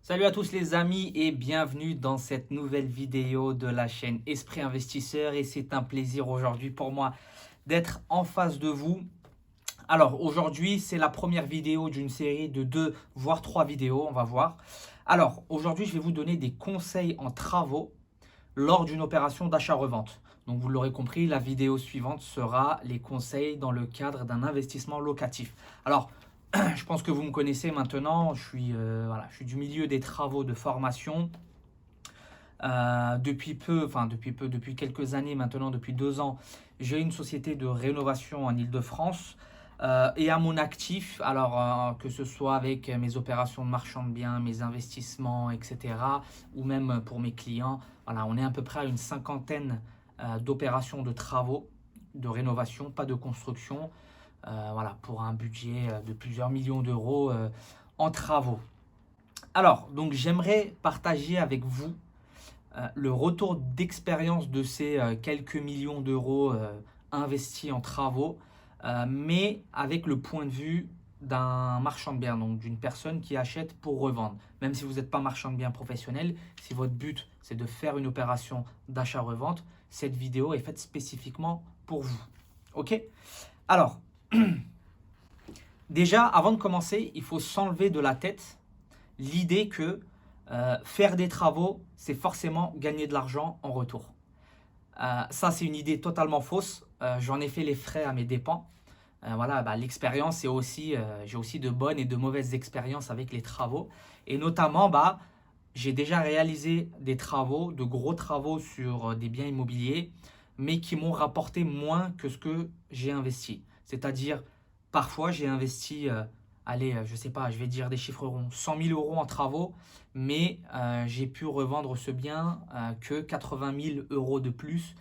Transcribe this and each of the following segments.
Salut à tous les amis et bienvenue dans cette nouvelle vidéo de la chaîne Esprit Investisseur et c'est un plaisir aujourd'hui pour moi d'être en face de vous. Alors aujourd'hui c'est la première vidéo d'une série de 2 voire 3 vidéos, on va voir. Alors aujourd'hui je vais vous donner des conseils en travaux lors d'une opération d'achat-revente. Donc vous l'aurez compris, la vidéo suivante sera les conseils dans le cadre d'un investissement locatif. Alors je pense que vous me connaissez maintenant, je suis du milieu des travaux de formation. Depuis quelques années maintenant, depuis 2 ans, j'ai une société de rénovation en Île-de-France. Et à mon actif, que ce soit avec mes opérations de marchand de biens, mes investissements, etc., ou même pour mes clients, voilà, on est à peu près à une cinquantaine d'opérations de travaux, de rénovation, pas de construction, voilà, pour un budget de plusieurs millions d'euros en travaux. Alors, donc j'aimerais partager avec vous le retour d'expérience de ces quelques millions d'euros investis en travaux, mais avec le point de vue d'un marchand de biens, donc d'une personne qui achète pour revendre. Même si vous n'êtes pas marchand de biens professionnel, si votre but c'est de faire une opération d'achat-revente, cette vidéo est faite spécifiquement pour vous. Ok? Alors, déjà, avant de commencer, il faut s'enlever de la tête l'idée que faire des travaux, c'est forcément gagner de l'argent en retour. Ça, c'est une idée totalement fausse. J'en ai fait les frais à mes dépens. L'expérience, j'ai aussi de bonnes et de mauvaises expériences avec les travaux. Et notamment, j'ai déjà réalisé des travaux, de gros travaux sur des biens immobiliers, mais qui m'ont rapporté moins que ce que j'ai investi. C'est-à-dire, parfois, j'ai investi, je sais pas, je vais dire des chiffres ronds, 100 000 euros en travaux, mais j'ai pu revendre ce bien que 80 000 euros de plus.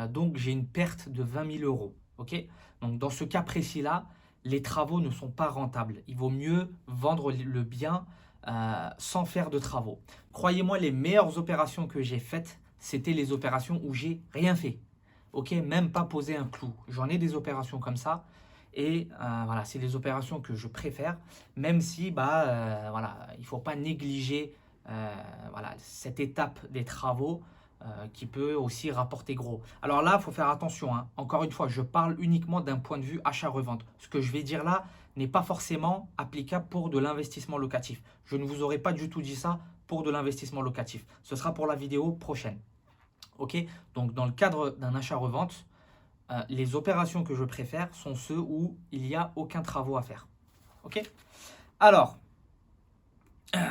Donc, j'ai une perte de 20 000 euros. Ok? Donc, dans ce cas précis-là, les travaux ne sont pas rentables. Il vaut mieux vendre le bien sans faire de travaux. Croyez-moi, les meilleures opérations que j'ai faites, c'était les opérations où j'ai rien fait. Ok, même pas posé un clou. J'en ai des opérations comme ça. Et voilà, c'est les opérations que je préfère, même si il ne faut pas négliger cette étape des travaux qui peut aussi rapporter gros. Alors là, il faut faire attention, hein. Encore une fois, je parle uniquement d'un point de vue achat-revente. Ce que je vais dire là n'est pas forcément applicable pour de l'investissement locatif. Je ne vous aurais pas du tout dit ça pour de l'investissement locatif. Ce sera pour la vidéo prochaine. Ok? Donc dans le cadre d'un achat-revente, les opérations que je préfère sont ceux où il n'y a aucun travaux à faire. Ok? Alors,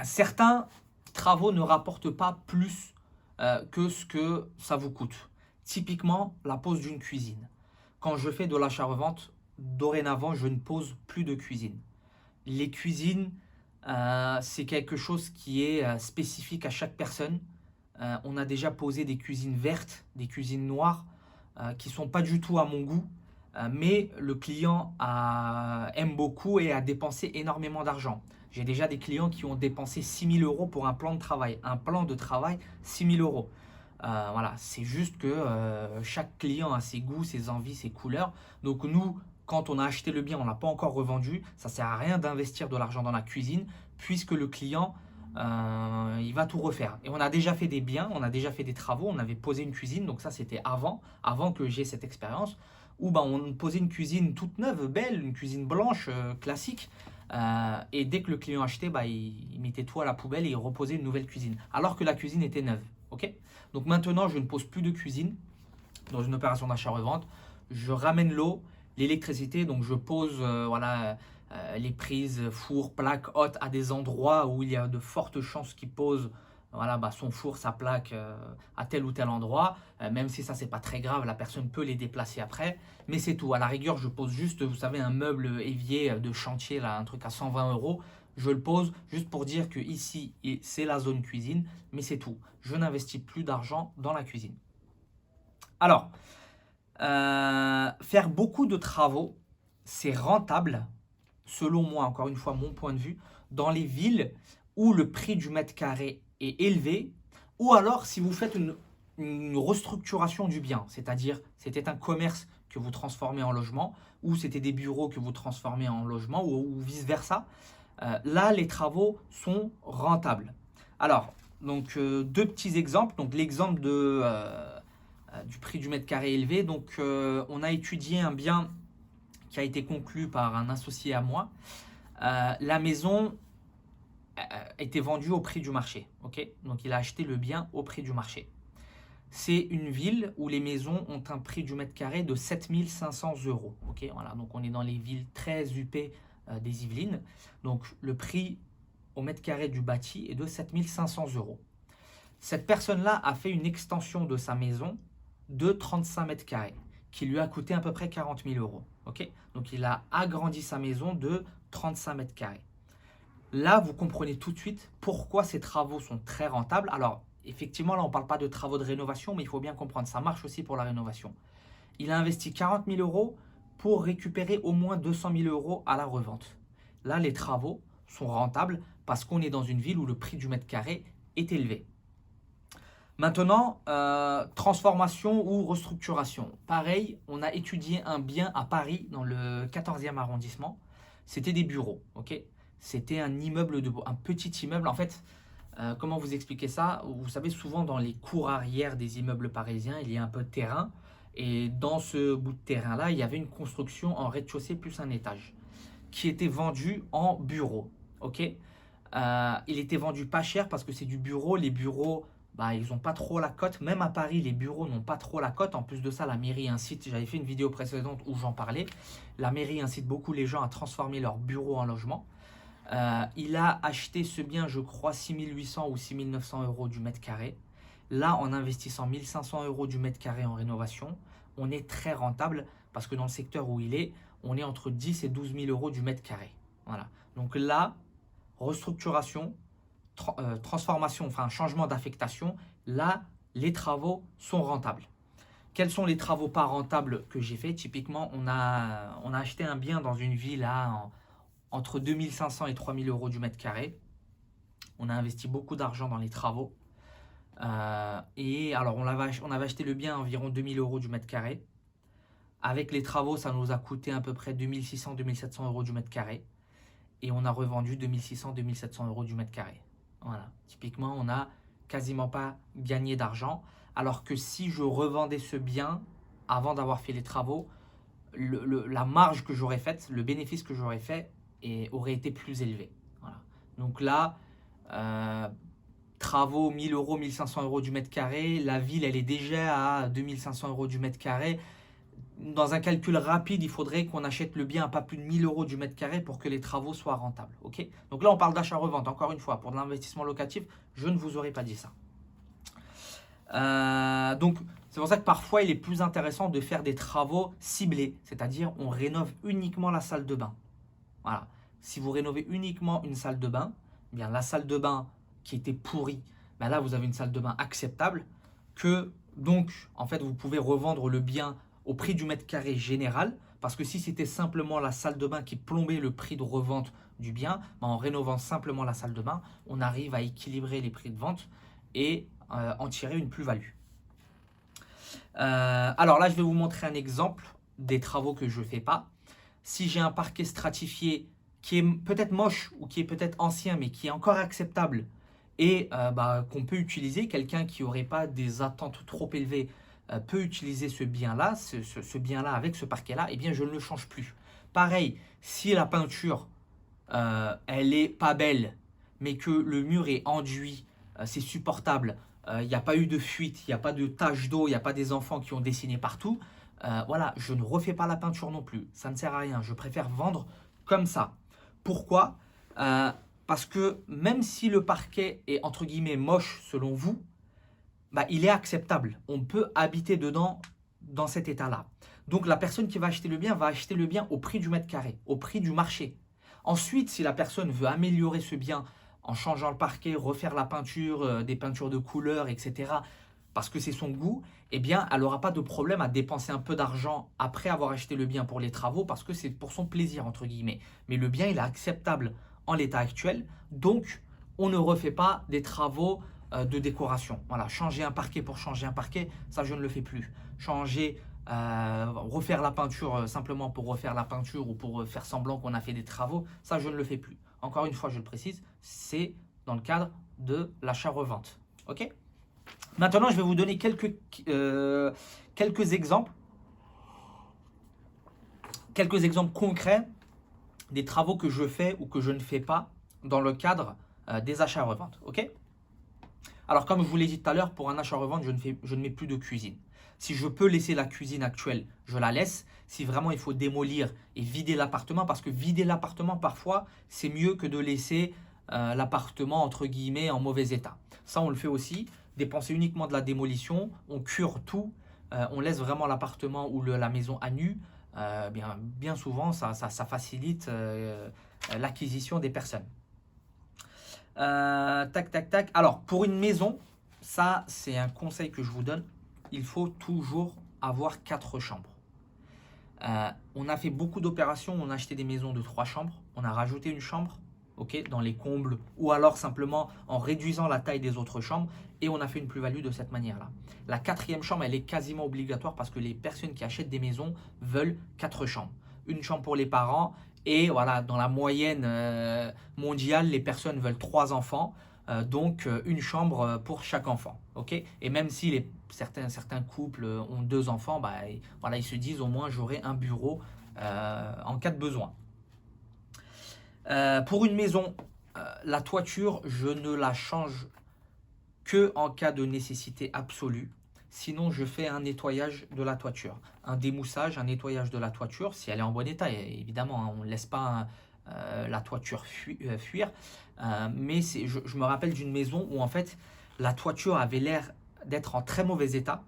certains travaux ne rapportent pas plus que ce que ça vous coûte. Typiquement, la pose d'une cuisine. Quand je fais de l'achat-revente, dorénavant, je ne pose plus de cuisine. Les cuisines, c'est quelque chose qui est spécifique à chaque personne. On a déjà posé des cuisines vertes, des cuisines noires, qui ne sont pas du tout à mon goût, mais le client aime beaucoup et a dépensé énormément d'argent. J'ai déjà des clients qui ont dépensé 6 000 euros pour un plan de travail. Un plan de travail, 6 000 euros. Voilà, c'est juste que chaque client a ses goûts, ses envies, ses couleurs. Donc nous, quand on a acheté le bien, on ne l'a pas encore revendu. Ça ne sert à rien d'investir de l'argent dans la cuisine puisque le client, il va tout refaire. Et on a déjà fait des biens, on a déjà fait des travaux, on avait posé une cuisine. Donc ça, c'était avant que j'ai cette expérience où on posait une cuisine toute neuve, belle, une cuisine blanche, classique. Et dès que le client achetait, il mettait tout à la poubelle et il reposait une nouvelle cuisine. Alors que la cuisine était neuve. Ok? Donc maintenant, je ne pose plus de cuisine dans une opération d'achat-revente. Je ramène l'eau, l'électricité, donc je pose les prises, four, plaque, haute à des endroits où il y a de fortes chances qu'il pose son four, sa plaque à tel ou tel endroit. Même si ça, c'est pas très grave, la personne peut les déplacer après. Mais c'est tout. À la rigueur, je pose juste, vous savez, un meuble évier de chantier, là, un truc à 120 euros. Je le pose juste pour dire que ici, c'est la zone cuisine, mais c'est tout. Je n'investis plus d'argent dans la cuisine. Alors, faire beaucoup de travaux, c'est rentable, selon moi, encore une fois, mon point de vue, dans les villes où le prix du mètre carré est élevé, ou alors si vous faites une restructuration du bien, c'est-à-dire c'était un commerce que vous transformez en logement, ou c'était des bureaux que vous transformez en logement, ou vice-versa. Là, les travaux sont rentables. Alors, donc deux petits exemples. Donc l'exemple du prix du mètre carré élevé. Donc on a étudié un bien qui a été conclu par un associé à moi. La maison était vendue au prix du marché. Okay, donc il a acheté le bien au prix du marché. C'est une ville où les maisons ont un prix du mètre carré de 7 500 euros. Okay, voilà, donc on est dans les villes très huppées des Yvelines. Donc le prix au mètre carré du bâti est de 7 500 euros. Cette personne-là a fait une extension de sa maison de 35 mètres carrés qui lui a coûté à peu près 40 000 euros. Okay, donc il a agrandi sa maison de 35 mètres carrés. Là, vous comprenez tout de suite pourquoi ces travaux sont très rentables. Alors, effectivement, là, on ne parle pas de travaux de rénovation, mais il faut bien comprendre, ça marche aussi pour la rénovation. Il a investi 40 000 euros pour récupérer au moins 200 000 euros à la revente. Là, les travaux sont rentables parce qu'on est dans une ville où le prix du mètre carré est élevé. Maintenant, transformation ou restructuration. Pareil, on a étudié un bien à Paris, dans le 14e arrondissement. C'était des bureaux, ok. C'était un immeuble, un petit immeuble. En fait, comment vous expliquer ça? Vous savez, souvent dans les cours arrière des immeubles parisiens, il y a un peu de terrain. Et dans ce bout de terrain-là, il y avait une construction en rez-de-chaussée plus un étage qui était vendu en bureau. Ok, il était vendu pas cher parce que c'est du bureau. Les bureaux, bah, ils n'ont pas trop la cote. Même à Paris, les bureaux n'ont pas trop la cote. En plus de ça, la mairie incite, j'avais fait une vidéo précédente où j'en parlais, la mairie incite beaucoup les gens à transformer leurs bureaux en logement. Il a acheté ce bien, je crois, 6 800 ou 6 900 euros du mètre carré. Là, en investissant 1 500 euros du mètre carré en rénovation, on est très rentable parce que dans le secteur où il est, on est entre 10 et 12 000 euros du mètre carré. Voilà. Donc là, restructuration, transformation, enfin changement d'affectation, là, les travaux sont rentables. Quels sont les travaux pas rentables que j'ai fait? Typiquement, on a acheté un bien dans une ville entre 2 500 et 3 000 euros du mètre carré. On a investi beaucoup d'argent dans les travaux. Et alors, on avait acheté le bien à environ 2 000 euros du mètre carré. Avec les travaux, ça nous a coûté à peu près 2 600, 2 700 euros du mètre carré. Et on a revendu 2 600, 2 700 euros du mètre carré. Voilà. Typiquement, on n'a quasiment pas gagné d'argent. Alors que si je revendais ce bien avant d'avoir fait les travaux, la marge que j'aurais faite, le bénéfice que j'aurais fait aurait été plus élevé. Voilà. Donc là, travaux 1000 euros, 1500 euros du mètre carré. La ville, elle est déjà à 2500 euros du mètre carré. Dans un calcul rapide, il faudrait qu'on achète le bien à pas plus de 1000 euros du mètre carré pour que les travaux soient rentables. Okay, donc là, on parle d'achat-revente. Encore une fois, pour de l'investissement locatif, je ne vous aurais pas dit ça. Donc, c'est pour ça que parfois, il est plus intéressant de faire des travaux ciblés. C'est-à-dire, on rénove uniquement la salle de bain. Voilà. Si vous rénovez uniquement une salle de bain, eh bien la salle de bain qui était pourrie, ben là, vous avez une salle de bain acceptable donc, en fait, vous pouvez revendre le bien au prix du mètre carré général, parce que si c'était simplement la salle de bain qui plombait le prix de revente du bien, ben en rénovant simplement la salle de bain, on arrive à équilibrer les prix de vente et en tirer une plus-value. Alors là, je vais vous montrer un exemple des travaux que je ne fais pas. Si j'ai un parquet stratifié qui est peut-être moche ou qui est peut-être ancien, mais qui est encore acceptable et qu'on peut utiliser, quelqu'un qui n'aurait pas des attentes trop élevées peut utiliser ce bien-là, ce bien-là avec ce parquet-là, eh bien je ne le change plus. Pareil, si la peinture, elle est pas belle, mais que le mur est enduit, c'est supportable, il n'y a pas eu de fuite, il n'y a pas de taches d'eau, il n'y a pas des enfants qui ont dessiné partout, voilà, je ne refais pas la peinture non plus. Ça ne sert à rien, je préfère vendre comme ça. Pourquoi? Parce que même si le parquet est entre guillemets moche selon vous, bah, il est acceptable. On peut habiter dedans dans cet état-là. Donc la personne qui va acheter le bien au prix du mètre carré, au prix du marché. Ensuite, si la personne veut améliorer ce bien en changeant le parquet, refaire la peinture, des peintures de couleur, etc., parce que c'est son goût, eh bien, elle n'aura pas de problème à dépenser un peu d'argent après avoir acheté le bien pour les travaux, parce que c'est pour son plaisir, entre guillemets. Mais le bien, il est acceptable en l'état actuel, donc on ne refait pas des travaux de décoration. Voilà, changer un parquet pour changer un parquet, ça je ne le fais plus. Refaire la peinture simplement pour refaire la peinture ou pour faire semblant qu'on a fait des travaux, ça je ne le fais plus. Encore une fois, je le précise, c'est dans le cadre de l'achat-revente. Ok? Maintenant, je vais vous donner quelques exemples. Quelques exemples concrets des travaux que je fais ou que je ne fais pas dans le cadre des achats-reventes. Ok? Alors, comme je vous l'ai dit tout à l'heure, pour un achat-revente, je ne mets plus de cuisine. Si je peux laisser la cuisine actuelle, je la laisse. Si vraiment il faut démolir et vider l'appartement, parce que vider l'appartement, parfois, c'est mieux que de laisser l'appartement, entre guillemets, en mauvais état. Ça, on le fait aussi. Dépenser uniquement de la démolition, on cure tout, on laisse vraiment l'appartement ou la maison à nu. Bien souvent, ça facilite l'acquisition des personnes. Tac, tac, tac. Alors, pour une maison, ça, c'est un conseil que je vous donne. Il faut toujours avoir 4 chambres. On a fait beaucoup d'opérations. On a acheté des maisons de 3 chambres. On a rajouté une chambre, ok, dans les combles, ou alors simplement en réduisant la taille des autres chambres. Et on a fait une plus-value de cette manière-là. La 4e chambre, elle est quasiment obligatoire parce que les personnes qui achètent des maisons veulent 4 chambres. Une chambre pour les parents. Et voilà, dans la moyenne mondiale, les personnes veulent 3 enfants, donc une chambre pour chaque enfant. Okay, et même si certains couples ont 2 enfants, voilà, ils se disent au moins j'aurai un bureau en cas de besoin. Pour une maison, la toiture, je ne la change que en cas de nécessité absolue. Sinon, je fais un nettoyage de la toiture, un démoussage, un nettoyage de la toiture, si elle est en bon état. Et évidemment, hein, on ne laisse pas la toiture fuir. Mais je me rappelle d'une maison où en fait, la toiture avait l'air d'être en très mauvais état.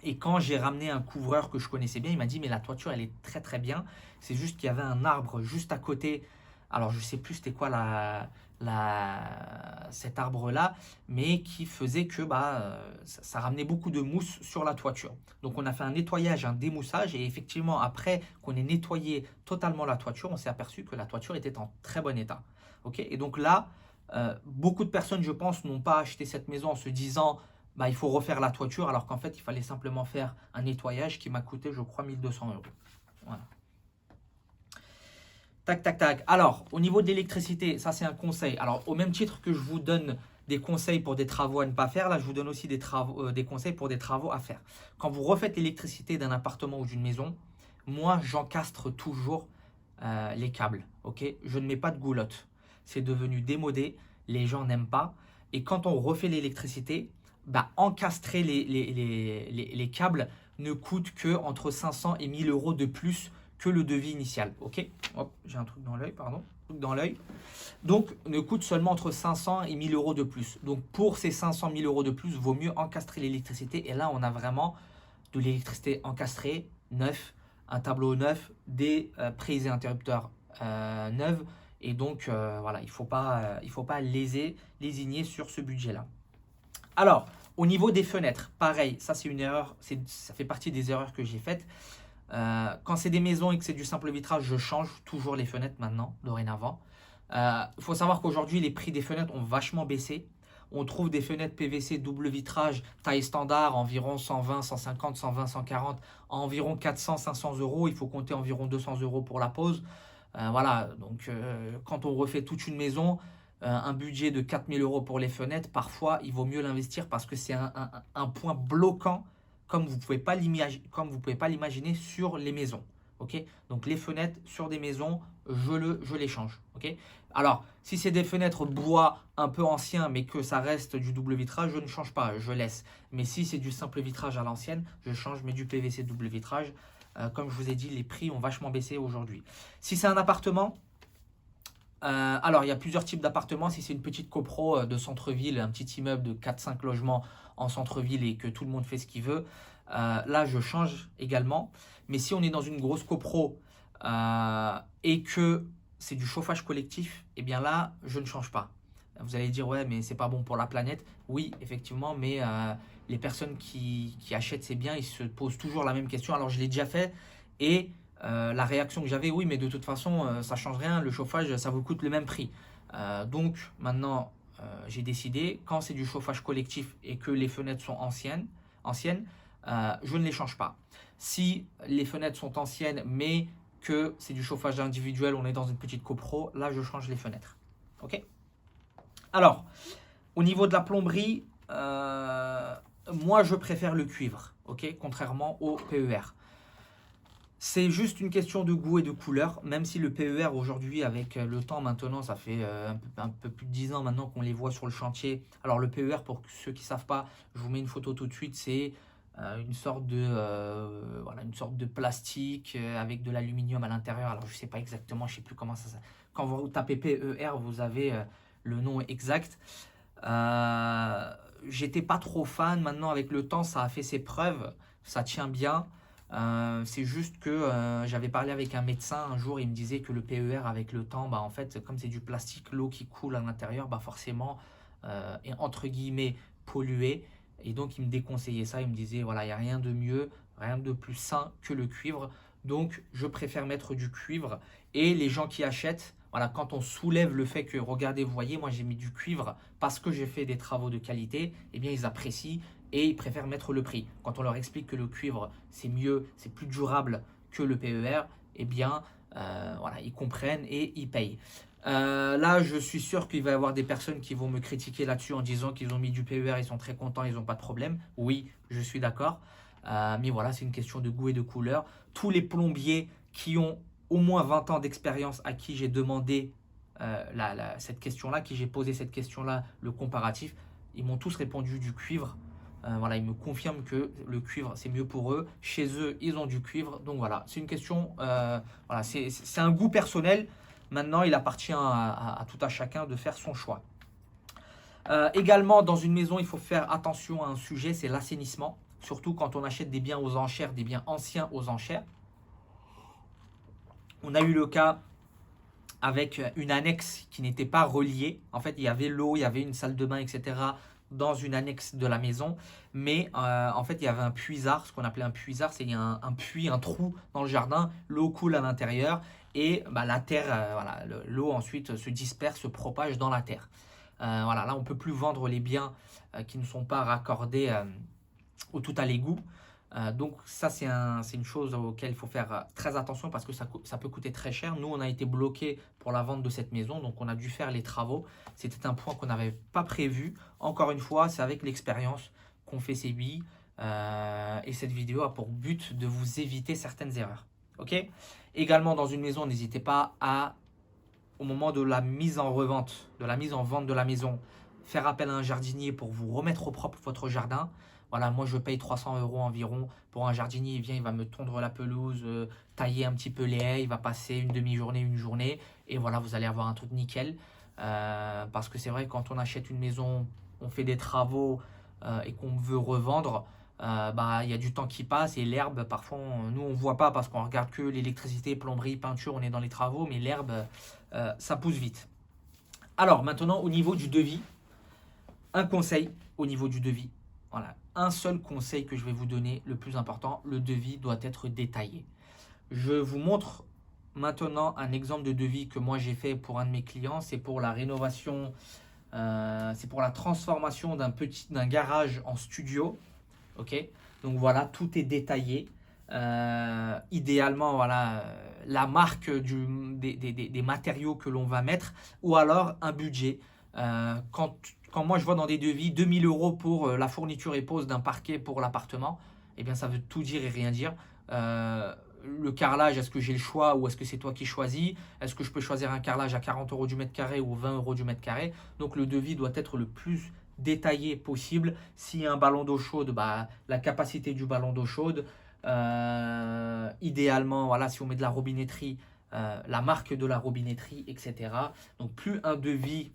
Et quand j'ai ramené un couvreur que je connaissais bien, il m'a dit « mais la toiture, elle est très très bien. C'est juste qu'il y avait un arbre juste à côté. » Alors, je ne sais plus c'était quoi cet arbre-là, mais qui faisait que ça ramenait beaucoup de mousse sur la toiture. Donc, on a fait un nettoyage, un démoussage, et effectivement, après qu'on ait nettoyé totalement la toiture, on s'est aperçu que la toiture était en très bon état. Okay, et donc là, beaucoup de personnes, je pense, n'ont pas acheté cette maison en se disant il faut refaire la toiture, alors qu'en fait, il fallait simplement faire un nettoyage qui m'a coûté, je crois, 1 200 €. Voilà. Tac, tac, tac. Alors, au niveau de l'électricité, ça c'est un conseil. Alors, au même titre que je vous donne des conseils pour des travaux à ne pas faire, là, je vous donne aussi des conseils pour des travaux à faire. Quand vous refaites l'électricité d'un appartement ou d'une maison, moi, j'encastre toujours les câbles. Okay, je ne mets pas de goulotte. C'est devenu démodé. Les gens n'aiment pas. Et quand on refait l'électricité, encastrer les câbles ne coûte que entre 500 et 1000 € de plus que le devis initial. Ok, hop, j'ai un truc dans l'œil, pardon. Donc, ne coûte seulement entre 500 et 1000 € de plus. Donc, pour ces 500 1000 € de plus, vaut mieux encastrer l'électricité. Et là, on a vraiment de l'électricité encastrée, neuf, un tableau neuf, des prises et interrupteurs neufs. Et donc, voilà, il ne faut pas lésigner sur ce budget-là. Alors, au niveau des fenêtres, pareil, ça c'est une erreur, ça fait partie des erreurs que j'ai faites. Quand c'est des maisons et que c'est du simple vitrage, je change toujours les fenêtres maintenant, dorénavant. Il faut savoir qu'aujourd'hui, les prix des fenêtres ont vachement baissé. On trouve des fenêtres PVC double vitrage, taille standard, environ 120, 150, 120, 140, à environ 400, 500 €. Il faut compter environ 200 € pour la pose. Voilà, donc quand on refait toute une maison, un budget de 4000 € pour les fenêtres, parfois il vaut mieux l'investir parce que c'est un point bloquant comme vous ne pouvez pas l'imaginer sur les maisons. Okay, donc les fenêtres sur des maisons, je les change. Okay, alors, si c'est des fenêtres bois un peu anciens mais que ça reste du double vitrage, je ne change pas, je laisse. Mais si c'est du simple vitrage à l'ancienne, je change, mais du PVC double vitrage. Comme je vous ai dit, les prix ont vachement baissé aujourd'hui. Si c'est un appartement, alors il y a plusieurs types d'appartements. Si c'est une petite copro de centre-ville, un petit immeuble de 4-5 logements en centre-ville et que tout le monde fait ce qu'il veut, là je change également. Mais si on est dans une grosse copro et que c'est du chauffage collectif, eh bien là je ne change pas. Vous allez dire ouais mais c'est pas bon pour la planète. Oui effectivement, mais les personnes qui achètent ces biens, ils se posent toujours la même question. Alors je l'ai déjà fait et la réaction que j'avais, oui mais de toute façon ça change rien, le chauffage ça vous coûte le même prix. Donc maintenant j'ai décidé, quand c'est du chauffage collectif et que les fenêtres sont anciennes, je ne les change pas. Si les fenêtres sont anciennes mais que c'est du chauffage individuel, on est dans une petite copro, là je change les fenêtres. Ok. Alors, Au niveau de la plomberie, moi je préfère le cuivre, ok, contrairement au PER. C'est juste une question de goût et de couleur, même si le PER aujourd'hui, avec le temps maintenant, ça fait un peu plus de 10 ans maintenant qu'on les voit sur le chantier. Alors le PER, pour ceux qui ne savent pas, je vous mets une photo tout de suite, c'est voilà, une sorte de plastique avec de l'aluminium à l'intérieur. Alors je ne sais pas exactement, je ne sais plus comment ça. Quand vous tapez PER, vous avez le nom exact. J'étais pas trop fan. Maintenant, avec le temps, ça a fait ses preuves. Ça tient bien. C'est juste que j'avais parlé avec un médecin un jour. Il me disait que le PER, avec le temps, bah, en fait, comme c'est du plastique, l'eau qui coule à l'intérieur, bah, forcément, est entre guillemets polluée. Et donc, il me déconseillait ça. Il me disait, voilà, il n'y a rien de mieux, rien de plus sain que le cuivre. Donc, je préfère mettre du cuivre. Et les gens qui achètent, voilà, quand on soulève le fait que, regardez, vous voyez, moi j'ai mis du cuivre parce que j'ai fait des travaux de qualité, eh bien ils apprécient et ils préfèrent mettre le prix. Quand on leur explique que le cuivre c'est mieux, c'est plus durable que le PER, eh bien voilà, ils comprennent et ils payent. Là, je suis sûr qu'il va y avoir des personnes qui vont me critiquer là-dessus en disant qu'ils ont mis du PER, ils sont très contents, ils n'ont pas de problème. Oui, je suis d'accord. Mais voilà, c'est une question de goût et de couleur. Tous les plombiers qui ont au moins 20 ans d'expérience à qui j'ai demandé cette question-là, qui j'ai posé cette question-là, le comparatif, ils m'ont tous répondu du cuivre. Voilà, ils me confirment que le cuivre, c'est mieux pour eux. Chez eux, ils ont du cuivre. Donc voilà, c'est une question, voilà, c'est un goût personnel. Maintenant, il appartient à tout à chacun de faire son choix. Également, dans une maison, il faut faire attention à un sujet, c'est l'assainissement. Surtout quand on achète des biens aux enchères, des biens anciens aux enchères. On a eu le cas avec une annexe qui n'était pas reliée. En fait, il y avait l'eau, il y avait une salle de bain, etc. dans une annexe de la maison. Mais en fait, il y avait un puisard, ce qu'on appelait un puisard, c'est un puits, un trou dans le jardin. L'eau coule à l'intérieur et bah, la terre, voilà, l'eau ensuite se disperse, se propage dans la terre. Voilà, là, on ne peut plus vendre les biens qui ne sont pas raccordés au tout à l'égout. Donc ça, c'est une chose auquel il faut faire très attention parce que ça peut coûter très cher. Nous, on a été bloqué pour la vente de cette maison, donc on a dû faire les travaux. C'était un point qu'on n'avait pas prévu. Encore une fois, c'est avec l'expérience qu'on fait ces billes. Et cette vidéo a pour but de vous éviter certaines erreurs. Ok ? Également, dans une maison, n'hésitez pas à, au moment de la mise en revente, de la mise en vente de la maison, faire appel à un jardinier pour vous remettre au propre votre jardin. Voilà, moi je paye 300 € environ pour un jardinier. Il vient, il va me tondre la pelouse, tailler un petit peu les haies, il va passer une demi-journée, une journée. Et voilà, vous allez avoir un truc nickel. Parce que c'est vrai, quand on achète une maison, on fait des travaux et qu'on veut revendre, bah, il y a du temps qui passe et l'herbe, parfois, nous on ne voit pas parce qu'on regarde que l'électricité, plomberie, peinture, on est dans les travaux, mais l'herbe, ça pousse vite. Alors maintenant, au niveau du devis, un conseil au niveau du devis. Voilà, un seul conseil que je vais vous donner, le plus important, le devis doit être détaillé. Je vous montre maintenant un exemple de devis que moi j'ai fait pour un de mes clients. C'est pour la rénovation, c'est pour la transformation d'un garage en studio. Ok, donc voilà, tout est détaillé. Idéalement, voilà, la marque des matériaux que l'on va mettre ou alors un budget. Quand moi je vois dans des devis 2000 € pour la fourniture et pose d'un parquet pour l'appartement, eh bien ça veut tout dire et rien dire. Le carrelage, est-ce que j'ai le choix ou est-ce que c'est toi qui choisis? Est-ce que je peux choisir un carrelage à 40 € du mètre carré ou 20 € du mètre carré? Donc le devis doit être le plus détaillé possible. S'il y a un ballon d'eau chaude, bah, la capacité du ballon d'eau chaude. Idéalement, voilà, si on met de la robinetterie, la marque de la robinetterie, etc. Donc plus un devis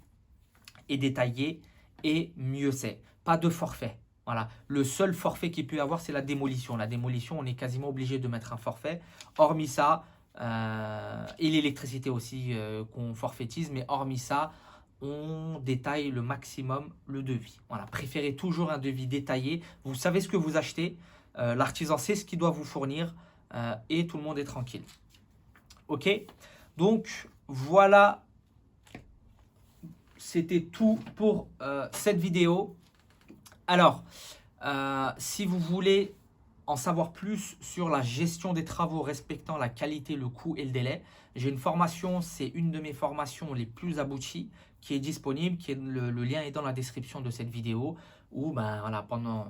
est détaillé et mieux c'est. Pas de forfait. Voilà. Le seul forfait qu'il peut y avoir, c'est la démolition. La démolition, on est quasiment obligé de mettre un forfait. Hormis ça, et l'électricité aussi qu'on forfaitise, mais hormis ça, on détaille le maximum le devis. Voilà. Préférez toujours un devis détaillé. Vous savez ce que vous achetez. L'artisan sait ce qu'il doit vous fournir et tout le monde est tranquille. Ok? Donc, voilà. C'était tout pour cette vidéo. Alors, si vous voulez en savoir plus sur la gestion des travaux respectant la qualité, le coût et le délai, j'ai une formation, c'est une de mes formations les plus abouties qui est disponible, le lien est dans la description de cette vidéo, où voilà,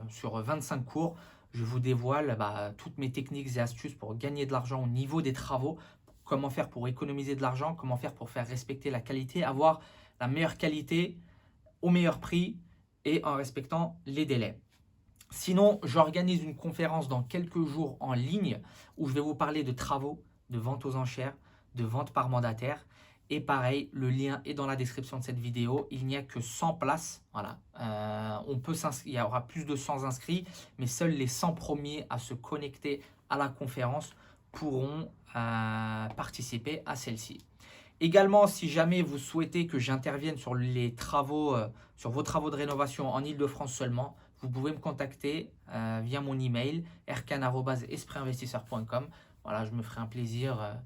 sur 25 cours, je vous dévoile toutes mes techniques et astuces pour gagner de l'argent au niveau des travaux, comment faire pour économiser de l'argent, comment faire pour faire respecter la qualité, avoir la meilleure qualité au meilleur prix et en respectant les délais. Sinon, j'organise une conférence dans quelques jours en ligne où je vais vous parler de travaux, de vente aux enchères, de vente par mandataire. Et pareil, le lien est dans la description de cette vidéo. Il n'y a que 100 places. Voilà. Il y aura plus de 100 inscrits, mais seuls les 100 premiers à se connecter à la conférence pourront participer à celle-ci. Également, si jamais vous souhaitez que j'intervienne sur les travaux, sur vos travaux de rénovation en Ile-de-France seulement, vous pouvez me contacter via mon email erkan@espritinvestisseur.com. Voilà, je me ferai un plaisir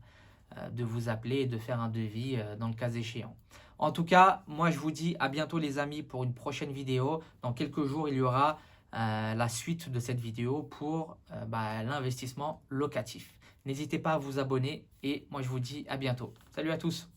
de vous appeler et de faire un devis dans le cas échéant. En tout cas, moi je vous dis à bientôt les amis pour une prochaine vidéo. Dans quelques jours, il y aura la suite de cette vidéo pour l'investissement locatif. N'hésitez pas à vous abonner et moi je vous dis à bientôt. Salut à tous!